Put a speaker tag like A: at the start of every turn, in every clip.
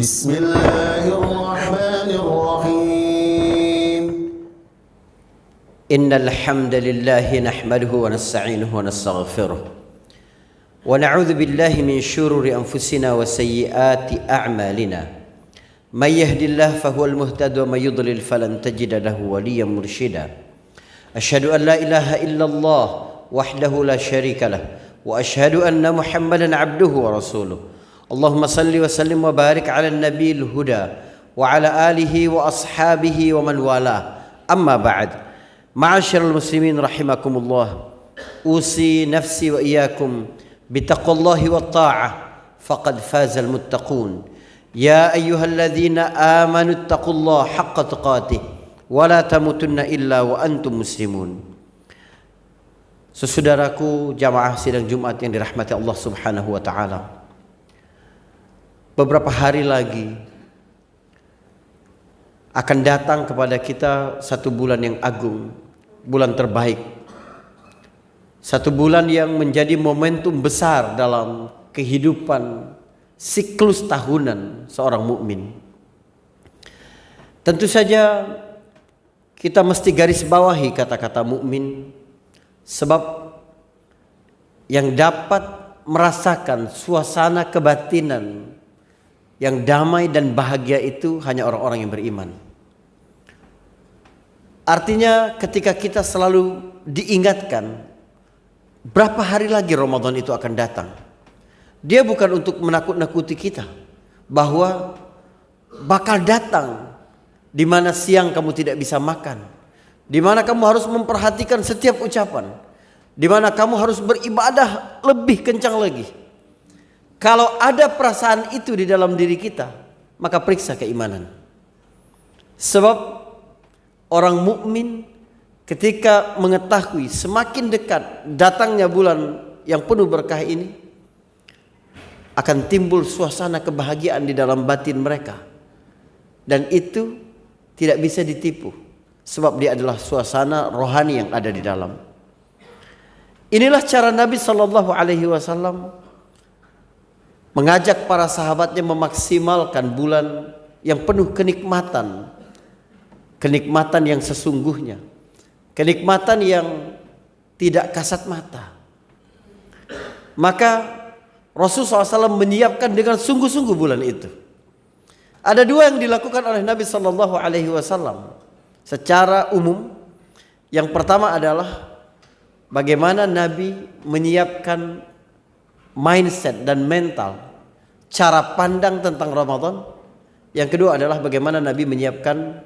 A: بسم الله الرحمن الرحيم
B: إن الحمد لله نحمده ونستعينه ونستغفره ونعوذ بالله من شرور أنفسنا وسيئات أعمالنا من يهد الله فهو المهتد ومن يضلل فلن تجد له وليا مرشدا أشهد أن لا إله إلا الله وحده لا شريك له وأشهد أن محمدا عبده ورسوله اللهم صل وسلم وبارك على النبي الهدى وعلى آله وأصحابه ومن والاه أما بعد معاشر المسلمين رحمكم الله أوصي نفسي وإياكم بتقوى الله والطاعة فقد فاز المتقون يا أيها الذين آمنوا اتقوا الله حق تقاته ولا تموتن إلا وأنتم مسلمون. Saudaraku jamaah sidang Jumat yang dirahmati Allah Subhanahu wa taala. Beberapa hari lagi akan datang kepada kita satu bulan yang agung, bulan terbaik. Satu bulan yang menjadi momentum besar dalam kehidupan siklus tahunan seorang mukmin. Tentu saja kita mesti garis bawahi kata-kata mukmin, sebab yang dapat merasakan suasana kebatinan yang damai dan bahagia itu hanya orang-orang yang beriman. Artinya ketika kita selalu diingatkan berapa hari lagi Ramadan itu akan datang, dia bukan untuk menakut-nakuti kita bahwa bakal datang di mana siang kamu tidak bisa makan, di mana kamu harus memperhatikan setiap ucapan, di mana kamu harus beribadah lebih kencang lagi. Kalau ada perasaan itu di dalam diri kita, maka periksa keimanan. Sebab orang mukmin ketika mengetahui semakin dekat datangnya bulan yang penuh berkah ini, akan timbul suasana kebahagiaan di dalam batin mereka. Dan itu tidak bisa ditipu, sebab dia adalah suasana rohani yang ada di dalam. Inilah cara Nabi SAW mengajak para sahabatnya memaksimalkan bulan yang penuh kenikmatan. Kenikmatan yang sesungguhnya, kenikmatan yang tidak kasat mata. Maka Rasulullah SAW menyiapkan dengan sungguh-sungguh bulan itu. Ada dua yang dilakukan oleh Nabi SAW secara umum. Yang pertama adalah bagaimana Nabi menyiapkan mindset dan mental, cara pandang tentang Ramadan. Yang kedua adalah bagaimana Nabi menyiapkan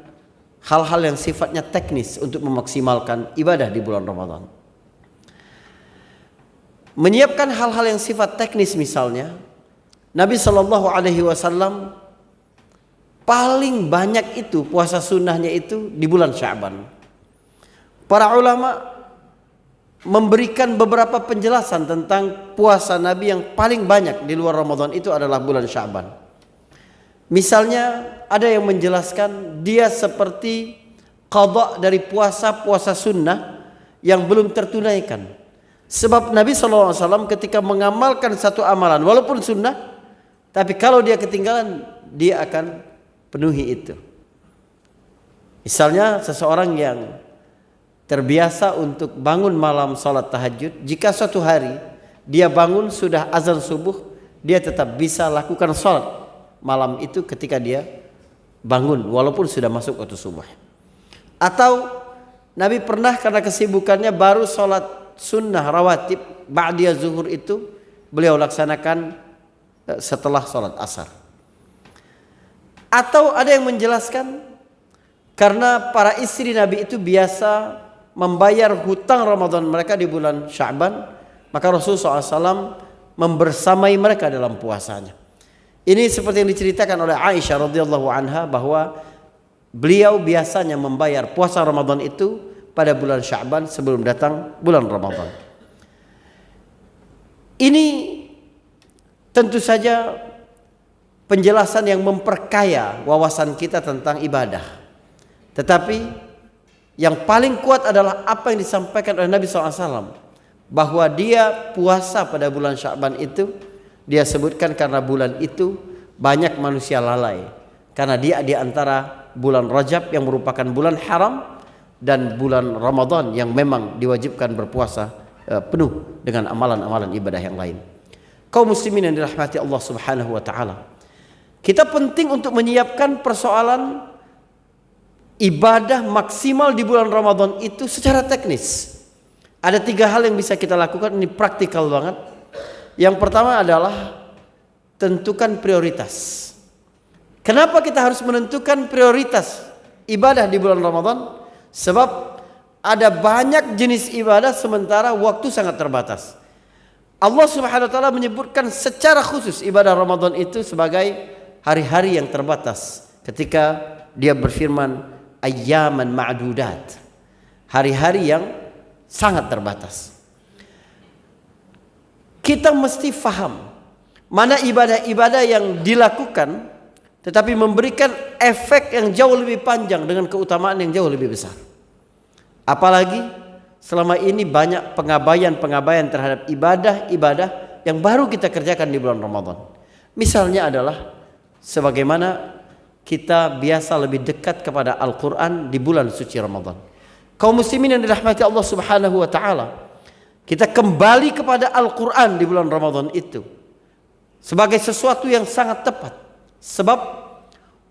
B: hal-hal yang sifatnya teknis untuk memaksimalkan ibadah di bulan Ramadan. Menyiapkan hal-hal yang sifat teknis misalnya, Nabi SAW paling banyak itu puasa sunnahnya itu di bulan Sya'ban. Para ulama memberikan beberapa penjelasan tentang puasa Nabi yang paling banyak di luar Ramadan itu adalah bulan Sya'ban. Misalnya ada yang menjelaskan dia seperti qada dari puasa sunnah yang belum tertunaikan. Sebab Nabi SAW ketika mengamalkan satu amalan walaupun sunnah, tapi kalau dia ketinggalan dia akan penuhi itu. Misalnya seseorang yang terbiasa untuk bangun malam salat tahajud, jika suatu hari dia bangun sudah azan subuh, dia tetap bisa lakukan salat malam itu ketika dia bangun walaupun sudah masuk waktu subuh. Atau Nabi pernah karena kesibukannya baru salat sunnah rawatib ba'diyah zuhur itu beliau laksanakan setelah salat asar. Atau ada yang menjelaskan karena para istri Nabi itu biasa membayar hutang Ramadan mereka di bulan Sya'ban, maka Rasulullah SAW membersamai mereka dalam puasanya. Ini seperti yang diceritakan oleh Aisyah radhiyallahu anha bahwa beliau biasanya membayar puasa Ramadan itu pada bulan Sya'ban sebelum datang bulan Ramadan. Ini tentu saja penjelasan yang memperkaya wawasan kita tentang ibadah. Tetapi yang paling kuat adalah apa yang disampaikan oleh Nabi SAW, bahwa dia puasa pada bulan Sya'ban itu dia sebutkan karena bulan itu banyak manusia lalai karena dia di antara bulan Rajab yang merupakan bulan haram dan bulan Ramadan yang memang diwajibkan berpuasa penuh dengan amalan-amalan ibadah yang lain. Kaum muslimin yang dirahmati Allah Subhanahu wa taala, kita penting untuk menyiapkan persoalan ibadah maksimal di bulan Ramadan itu secara teknis. Ada 3 hal yang bisa kita lakukan, ini praktikal banget. Yang pertama adalah tentukan prioritas. Kenapa kita harus menentukan prioritas ibadah di bulan Ramadan? Sebab ada banyak jenis ibadah sementara waktu sangat terbatas. Allah Subhanahu wa taala menyebutkan secara khusus ibadah Ramadan itu sebagai hari-hari yang terbatas ketika dia berfirman ayyaman ma'dudat, hari-hari yang sangat terbatas. Kita mesti faham mana ibadah-ibadah yang dilakukan tetapi memberikan efek yang jauh lebih panjang dengan keutamaan yang jauh lebih besar. Apalagi selama ini banyak pengabaian terhadap ibadah-ibadah yang baru kita kerjakan di bulan Ramadan. Misalnya adalah sebagaimana kita biasa lebih dekat kepada Al-Quran di bulan suci Ramadan. Kaum muslimin yang dirahmati Allah Subhanahu wa taala, kita kembali kepada Al-Quran di bulan Ramadan itu sebagai sesuatu yang sangat tepat. Sebab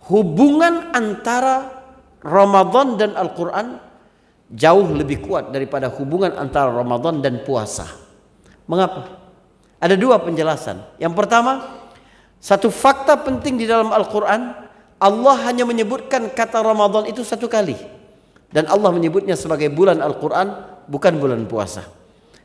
B: hubungan antara Ramadan dan Al-Quran jauh lebih kuat daripada hubungan antara Ramadan dan puasa. Mengapa? Ada 2 penjelasan. Yang pertama, satu fakta penting di dalam Al-Quran, Allah hanya menyebutkan kata Ramadan itu 1 kali. Dan Allah menyebutnya sebagai bulan Al-Quran, bukan bulan puasa.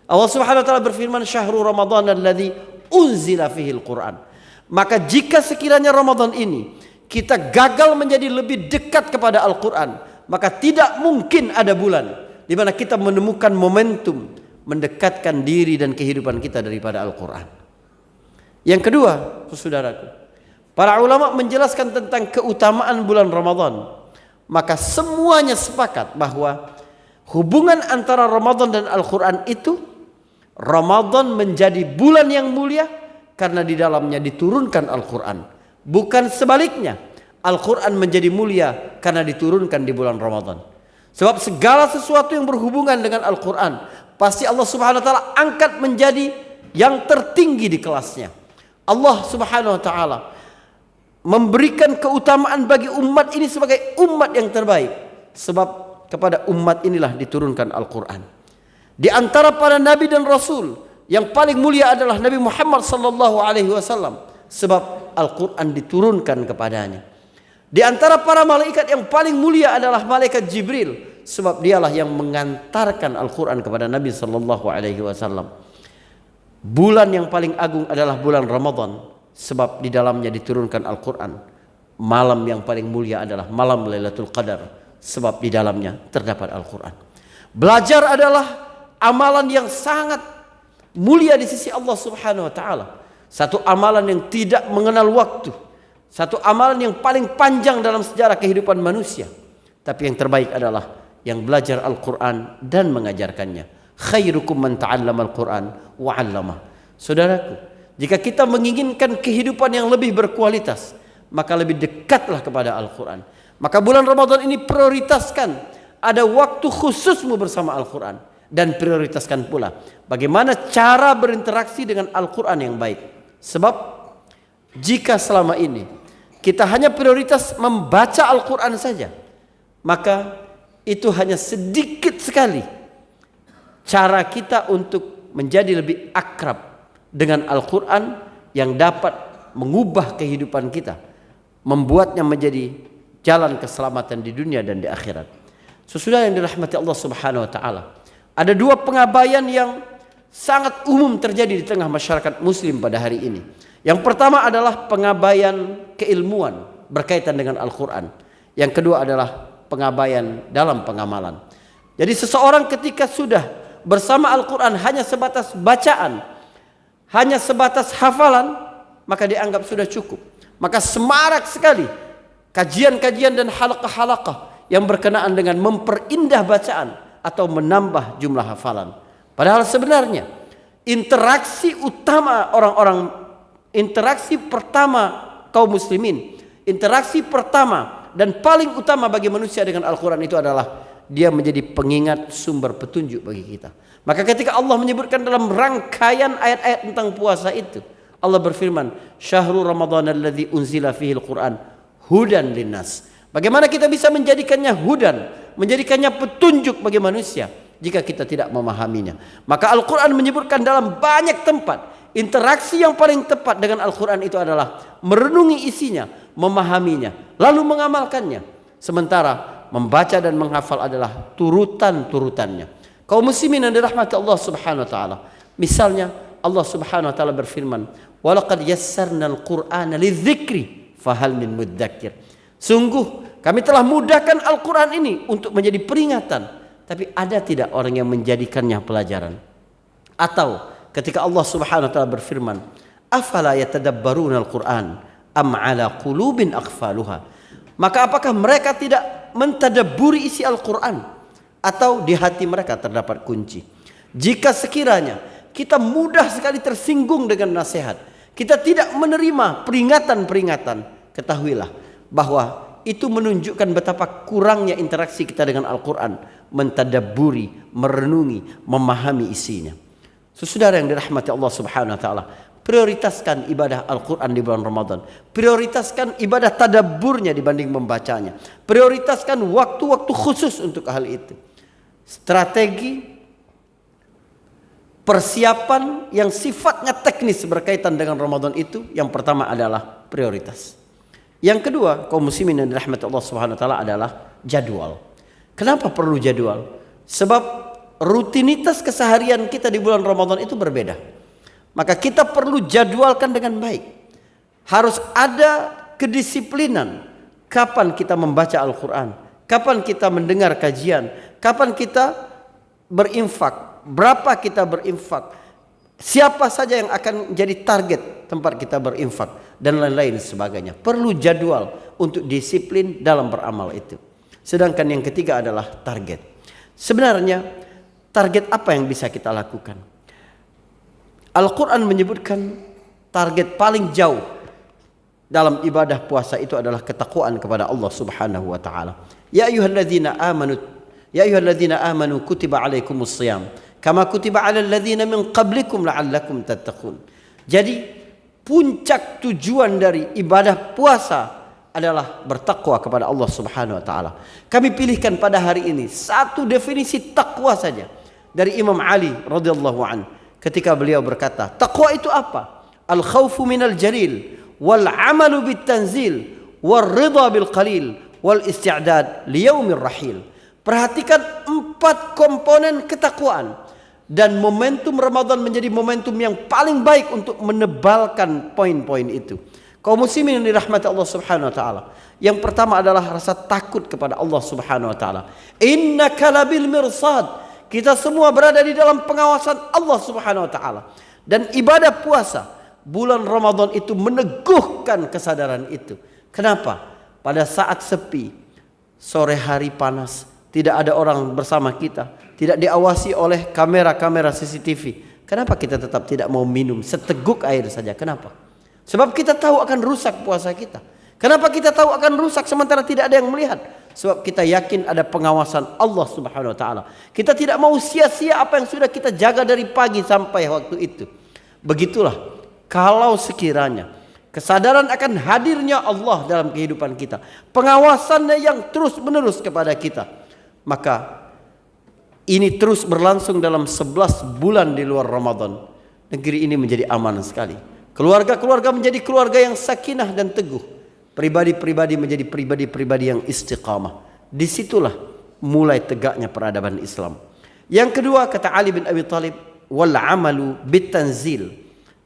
B: Allah Subhanahu wa taala berfirman, "Syahrul Ramadan alladzi unzila fihi al-Quran." Maka jika sekiranya Ramadan ini kita gagal menjadi lebih dekat kepada Al-Quran, maka tidak mungkin ada bulan di mana kita menemukan momentum mendekatkan diri dan kehidupan kita daripada Al-Quran. Yang kedua, saudaraku, para ulama menjelaskan tentang keutamaan bulan Ramadan. Maka semuanya sepakat bahwa hubungan antara Ramadan dan Al-Quran itu, Ramadan menjadi bulan yang mulia karena di dalamnya diturunkan Al-Quran. Bukan sebaliknya, Al-Quran menjadi mulia karena diturunkan di bulan Ramadan. Sebab segala sesuatu yang berhubungan dengan Al-Quran pasti Allah Subhanahu wa taala angkat menjadi yang tertinggi di kelasnya. Allah Subhanahu wa taala memberikan keutamaan bagi umat ini sebagai umat yang terbaik, sebab kepada umat inilah diturunkan Al-Quran. Di antara para nabi dan rasul, yang paling mulia adalah Nabi Muhammad sallallahu alaihi wasallam, sebab Al-Quran diturunkan kepadanya. Di antara para malaikat yang paling mulia adalah malaikat Jibril, sebab dialah yang mengantarkan Al-Quran kepada Nabi sallallahu alaihi wasallam. Bulan yang paling agung adalah bulan Ramadan, sebab di dalamnya diturunkan Al-Quran. Malam yang paling mulia adalah malam Lailatul Qadar, sebab di dalamnya terdapat Al-Quran. Belajar adalah amalan yang sangat mulia di sisi Allah Subhanahu wa taala. Satu amalan yang tidak mengenal waktu, satu amalan yang paling panjang dalam sejarah kehidupan manusia. Tapi yang terbaik adalah yang belajar Al-Quran dan mengajarkannya. Khairukum man ta'allama Al-Quran wa 'allama. Saudaraku, jika kita menginginkan kehidupan yang lebih berkualitas, maka lebih dekatlah kepada Al-Quran. Maka bulan Ramadan ini prioritaskan ada waktu khususmu bersama Al-Quran. Dan prioritaskan pula bagaimana cara berinteraksi dengan Al-Quran yang baik. Sebab jika selama ini kita hanya prioritas membaca Al-Quran saja, maka itu hanya sedikit sekali cara kita untuk menjadi lebih akrab dengan Al-Quran yang dapat mengubah kehidupan kita, membuatnya menjadi jalan keselamatan di dunia dan di akhirat. Sesudah yang dirahmati Allah Subhanahu wa taala, ada 2 pengabaian yang sangat umum terjadi di tengah masyarakat muslim pada hari ini. Yang pertama adalah pengabaian keilmuan berkaitan dengan Al-Quran. Yang kedua adalah pengabaian dalam pengamalan. Jadi seseorang ketika sudah bersama Al-Quran hanya sebatas bacaan, hanya sebatas hafalan, maka dianggap sudah cukup. Maka semarak sekali kajian-kajian dan halaqah-halaqah yang berkenaan dengan memperindah bacaan atau menambah jumlah hafalan. Padahal sebenarnya interaksi utama interaksi pertama kaum muslimin, interaksi pertama dan paling utama bagi manusia dengan Al-Quran itu adalah dia menjadi pengingat sumber petunjuk bagi kita. Maka ketika Allah menyebutkan dalam rangkaian ayat-ayat tentang puasa itu, Allah berfirman, "Syahrul Ramadan alladzi unzila fihi al-Qur'an hudan linnas." Bagaimana kita bisa menjadikannya hudan, menjadikannya petunjuk bagi manusia jika kita tidak memahaminya? Maka Al-Quran menyebutkan dalam banyak tempat, interaksi yang paling tepat dengan Al-Quran itu adalah merenungi isinya, memahaminya, lalu mengamalkannya. Sementara membaca dan menghafal adalah turutan-turutannya. Kaum muslimin yang dirahmati Allah Subhanahu wa taala. Misalnya Allah Subhanahu wa taala berfirman, "Wa laqad yassarnal Qur'ana lidzikri fahal min mudzakir." Sungguh kami telah mudahkan Al-Quran ini untuk menjadi peringatan, tapi ada tidak orang yang menjadikannya pelajaran? Atau ketika Allah Subhanahu wa taala berfirman, "Afala yatadabbaruna al-Qur'an am 'ala qulubin aqfaluha?" Maka apakah mereka tidak mentadabburi isi Al-Quran, atau di hati mereka terdapat kunci? Jika sekiranya kita mudah sekali tersinggung dengan nasihat, kita tidak menerima peringatan-peringatan, ketahuilah bahwa itu menunjukkan betapa kurangnya interaksi kita dengan Al-Quran, mentadabburi, merenungi, memahami isinya. Saudara yang dirahmati Allah Subhanahu wa taala, prioritaskan ibadah Al-Quran di bulan Ramadan. Prioritaskan ibadah tadabburnya dibanding membacanya. Prioritaskan waktu-waktu khusus untuk hal itu. Strategi persiapan yang sifatnya teknis berkaitan dengan Ramadan itu, yang pertama adalah prioritas. Yang kedua, kaum muslimin yang dirahmati Allah Subhanahu wa taala, adalah jadwal. Kenapa perlu jadwal? Sebab rutinitas keseharian kita di bulan Ramadan itu berbeda. Maka kita perlu jadwalkan dengan baik. Harus ada kedisiplinan. Kapan kita membaca Al-Quran, kapan kita mendengar kajian, kapan kita berinfak, berapa kita berinfak, siapa saja yang akan menjadi target tempat kita berinfak, dan lain-lain sebagainya. Perlu jadwal untuk disiplin dalam beramal itu. Sedangkan yang ketiga adalah target. Sebenarnya target apa yang bisa kita lakukan? Al-Quran menyebutkan target paling jauh dalam ibadah puasa itu adalah ketakwaan kepada Allah Subhanahu wa taala. Ya ayyuhalladzina amanu kutiba alaikumus shiyam kama kutiba alal ladzina min qablikum la'allakum tattaqun. Jadi puncak tujuan dari ibadah puasa adalah bertakwa kepada Allah Subhanahu wa taala. Kami pilihkan pada hari ini satu definisi takwa saja dari Imam Ali radhiyallahu anhu. Ketika beliau berkata, takwa itu apa? Al-khawfu minal jalil, wal amalu bit tanzil, wal ridha bil qalil, wal isti'dad liyaumir rahil. Perhatikan 4 komponen ketakwaan, dan momentum Ramadan menjadi momentum yang paling baik untuk menebalkan poin-poin itu. Kaum muslimin yang dirahmati Allah Subhanahu wa taala, yang pertama adalah rasa takut kepada Allah Subhanahu wa taala. Innaka labil mirsad. Kita semua berada di dalam pengawasan Allah Subhanahu wa taala. Dan ibadah puasa bulan Ramadan itu meneguhkan kesadaran itu. Kenapa? Pada saat sepi, sore hari panas, tidak ada orang bersama kita, tidak diawasi oleh kamera-kamera CCTV. Kenapa kita tetap tidak mau minum seteguk air saja? Kenapa? Sebab kita tahu akan rusak puasa kita. Kenapa kita tahu akan rusak sementara tidak ada yang melihat? Sebab kita yakin ada pengawasan Allah Subhanahu wa taala. Kita tidak mau sia-sia apa yang sudah kita jaga dari pagi sampai waktu itu. Begitulah kalau sekiranya kesadaran akan hadirnya Allah dalam kehidupan kita, pengawasannya yang terus-menerus kepada kita, maka ini terus berlangsung dalam 11 bulan di luar Ramadan. Negeri ini menjadi aman sekali. Keluarga-keluarga menjadi keluarga yang sakinah dan teguh. Pribadi-pribadi menjadi pribadi-pribadi yang istiqamah. Disitulah mulai tegaknya peradaban Islam. Yang kedua, kata Ali bin Abi Thalib, wal amalu bit tanzil,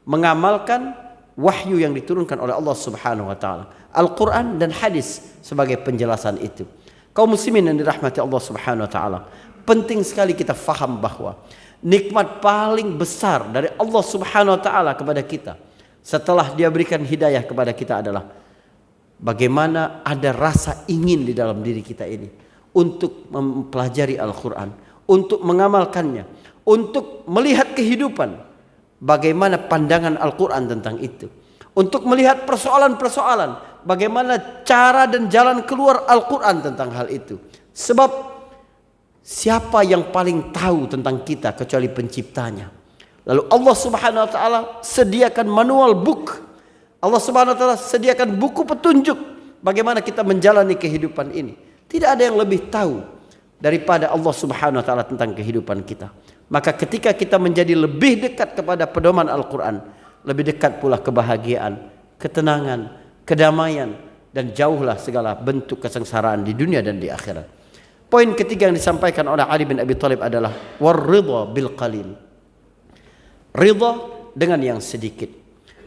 B: mengamalkan wahyu yang diturunkan oleh Allah Subhanahu wa taala, Al-Quran dan hadis sebagai penjelasan itu. Kaum muslimin yang dirahmati Allah Subhanahu wa taala, penting sekali kita faham bahwa nikmat paling besar dari Allah Subhanahu wa taala kepada kita setelah Dia berikan hidayah kepada kita adalah bagaimana ada rasa ingin di dalam diri kita ini untuk mempelajari Al-Quran, untuk mengamalkannya, untuk melihat kehidupan, bagaimana pandangan Al-Quran tentang itu, untuk melihat persoalan-persoalan, bagaimana cara dan jalan keluar Al-Quran tentang hal itu. Sebab siapa yang paling tahu tentang kita kecuali penciptanya. Lalu Allah Subhanahu wa taala sediakan manual book. Allah Subhanahu wa taala sediakan buku petunjuk bagaimana kita menjalani kehidupan ini. Tidak ada yang lebih tahu daripada Allah Subhanahu wa taala tentang kehidupan kita. Maka ketika kita menjadi lebih dekat kepada pedoman Al-Quran, lebih dekat pula kebahagiaan, ketenangan, kedamaian, dan jauhlah segala bentuk kesengsaraan di dunia dan di akhirat. Poin ketiga yang disampaikan oleh Ali bin Abi Thalib adalah war-ridha bil qalil. Ridha dengan yang sedikit.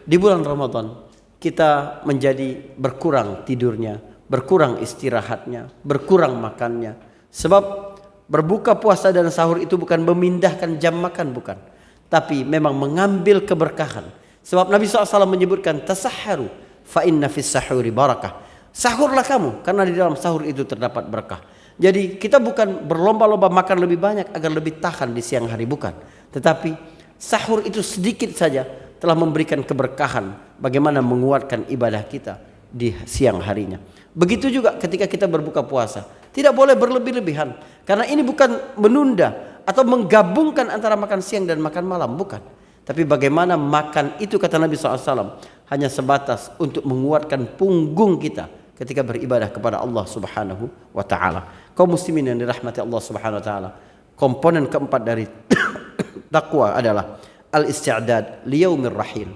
B: Di bulan Ramadan kita menjadi berkurang tidurnya, berkurang istirahatnya, berkurang makannya. Sebab berbuka puasa dan sahur itu bukan memindahkan jam makan, bukan. Tapi memang mengambil keberkahan. Sebab Nabi SAW menyebutkan tasahharu fa inna fis sahuri barakah. Sahurlah kamu karena di dalam sahur itu terdapat berkah. Jadi kita bukan berlomba-lomba makan lebih banyak agar lebih tahan di siang hari, bukan. Tetapi sahur itu sedikit saja telah memberikan keberkahan bagaimana menguatkan ibadah kita di siang harinya. Begitu juga ketika kita berbuka puasa, tidak boleh berlebih-lebihan, karena ini bukan menunda atau menggabungkan antara makan siang dan makan malam, bukan. Tapi bagaimana makan itu, kata Nabi SAW, hanya sebatas untuk menguatkan punggung kita ketika beribadah kepada Allah Subhanahu wa taala. Kaum muslimin yang dirahmati Allah Subhanahu wa taala, komponen keempat dari takwa adalah al-isti'dad liyaumir rahil.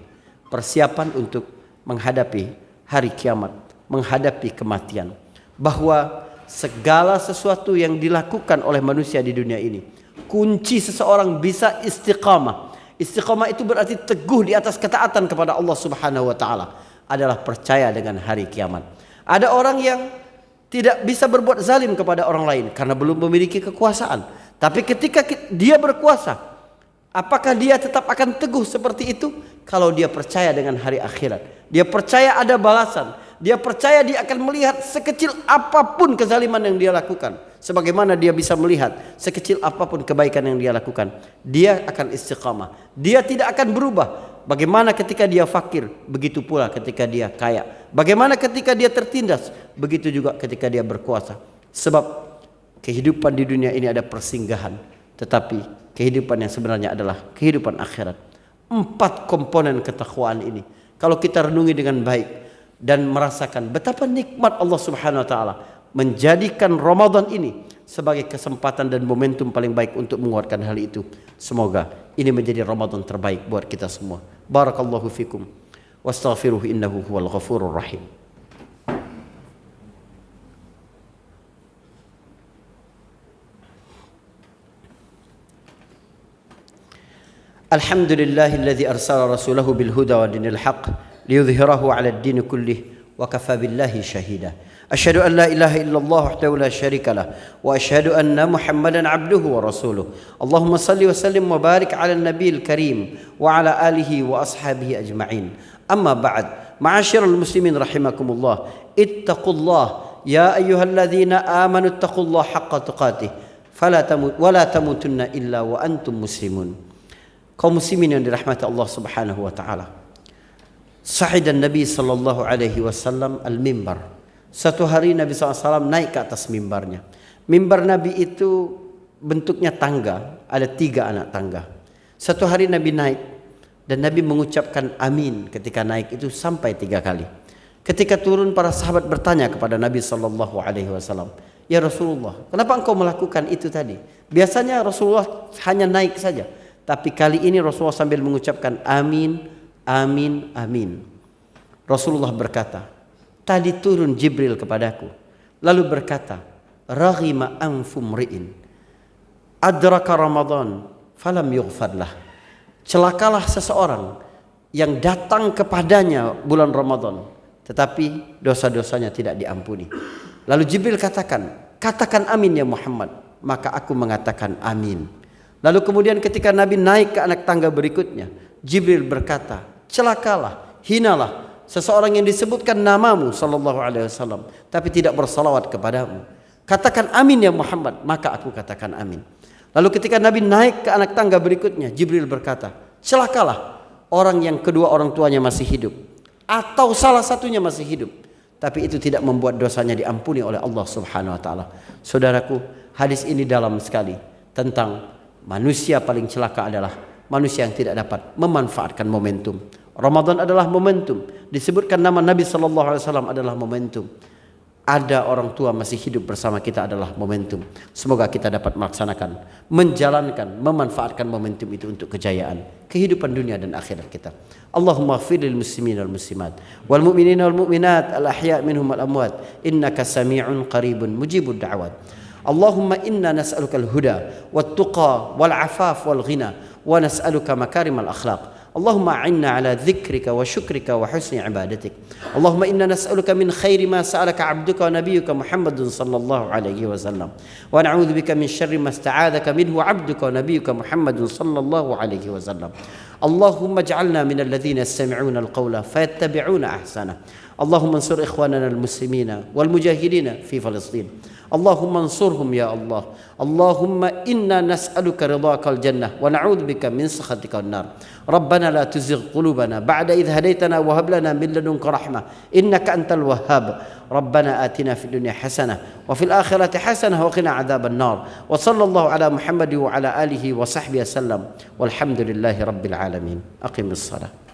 B: Persiapan untuk menghadapi hari kiamat, menghadapi kematian. Bahwa segala sesuatu yang dilakukan oleh manusia di dunia ini, kunci seseorang bisa istiqamah. Istiqamah itu berarti teguh di atas ketaatan kepada Allah Subhanahu wa taala, adalah percaya dengan hari kiamat. Ada orang yang tidak bisa berbuat zalim kepada orang lain karena belum memiliki kekuasaan. Tapi ketika dia berkuasa, apakah dia tetap akan teguh seperti itu? Kalau dia percaya dengan hari akhirat, dia percaya ada balasan, dia percaya dia akan melihat sekecil apapun kezaliman yang dia lakukan, sebagaimana dia bisa melihat sekecil apapun kebaikan yang dia lakukan, dia akan istiqamah. Dia tidak akan berubah. Bagaimana ketika dia fakir, begitu pula ketika dia kaya. Bagaimana ketika dia tertindas, begitu juga ketika dia berkuasa. Sebab kehidupan di dunia ini ada persinggahan, tetapi kehidupan yang sebenarnya adalah kehidupan akhirat. 4 komponen ketakwaan ini, kalau kita renungi dengan baik dan merasakan betapa nikmat Allah Subhanahu wa taala menjadikan Ramadan ini sebagai kesempatan dan momentum paling baik untuk menguatkan hal itu. Semoga ini menjadi Ramadan terbaik buat kita semua. Barakallahu fikum. Wastaghfiruhu innahu huwal ghafurur rahim. Alhamdulillahilladzi arsala rasulahu bil huda wa dinil haqq liyudhhirahu 'ala ad-din kullih wa kafa billahi shahida. Asyhadu an la ilaha illallah wahdahu la syarika lah wa asyhadu anna Muhammadan 'abduhu wa rasuluh. Allahumma salli wa sallim wa barik 'ala an-nabiyil karim wa 'ala alihi wa ashabihi ajma'in. Amma ba'd. Ma'asyiral muslimin rahimakumullah. Ittaqullah ya ayyuhalladzina amanu ittaqullaha haqqa tuqatih wa la tamutunna illa wa antum muslimun. Kaum muslimin yang dirahmati Allah Subhanahu wa taala. Sa'idan Nabi sallallahu alaihi wasallam al-mimbar. Satu hari Nabi SAW naik ke atas mimbarnya. Mimbar Nabi itu bentuknya tangga, ada 3 anak tangga. Satu hari Nabi naik dan Nabi mengucapkan amin ketika naik itu sampai 3 kali. Ketika turun, para sahabat bertanya kepada Nabi SAW, ya Rasulullah, kenapa engkau melakukan itu tadi? Biasanya Rasulullah hanya naik saja, tapi kali ini Rasulullah sambil mengucapkan amin, amin, amin. Rasulullah berkata, tadi turun Jibril kepadaku, lalu berkata, raghima anfu mri'in adraka Ramadan falam yughfar lah. Celakalah seseorang yang datang kepadanya bulan Ramadan, tetapi dosa-dosanya tidak diampuni. Lalu Jibril katakan amin ya Muhammad, maka aku mengatakan amin. Lalu kemudian ketika Nabi naik ke anak tangga berikutnya, Jibril berkata, celakalah, hinalah seseorang yang disebutkan namamu sallallahu alaihi wasallam tapi tidak bersalawat kepadamu. Katakan amin ya Muhammad, maka aku katakan amin. Lalu ketika Nabi naik ke anak tangga berikutnya, Jibril berkata, celakalah orang yang kedua orang tuanya masih hidup. atau salah satunya masih hidup, tapi itu tidak membuat dosanya diampuni oleh Allah Subhanahu wa taala. Saudaraku, hadis ini dalam sekali tentang manusia paling celaka adalah manusia yang tidak dapat memanfaatkan momentum. Ramadan adalah momentum. Disebutkan nama Nabi sallallahu alaihi wasallam adalah momentum. Ada orang tua masih hidup bersama kita adalah momentum. Semoga kita dapat melaksanakan, menjalankan, memanfaatkan momentum itu untuk kejayaan kehidupan dunia dan akhirat kita. Allahumma ighfir lil muslimin wal muslimat wal mu'minin wal mu'minat al ahya' minhum wal amwat innaka sami'un qaribun mujibud da'wat. Allahumma inna nas'aluka al huda wat tuqa wal afaf wal ghina wa nas'aluka makarimal akhlaq. اللهم أعنا على ذكرك وشكرك وحسن عبادتك. اللهم إنا نسألك من خير ما سألك عبدك ونبيك محمد صلى الله عليه وسلم ونعوذ بك من شر ما استعاذك منه عبدك ونبيك محمد صلى الله عليه وسلم. اللهم اجعلنا من الذين يستمعون القول فيتبعون أحسنه. اللهم انصر إخواننا المسلمين والمجاهدين في فلسطين. اللهم انصرهم يا الله. اللهم إنا نسألك رضاك الجنة ونعوذ بك من سخطك النار. ربنا لا تزغ قلوبنا بعد إذ هديتنا وهب لنا من لدنك رحمة إنك أنت الوهاب. ربنا آتنا في الدنيا حسنة وفي الآخرة حسنة وقنا عذاب النار. وصلى الله على محمد وعلى آله وصحبه وسلم والحمد لله رب العالمين. أقم الصلاة.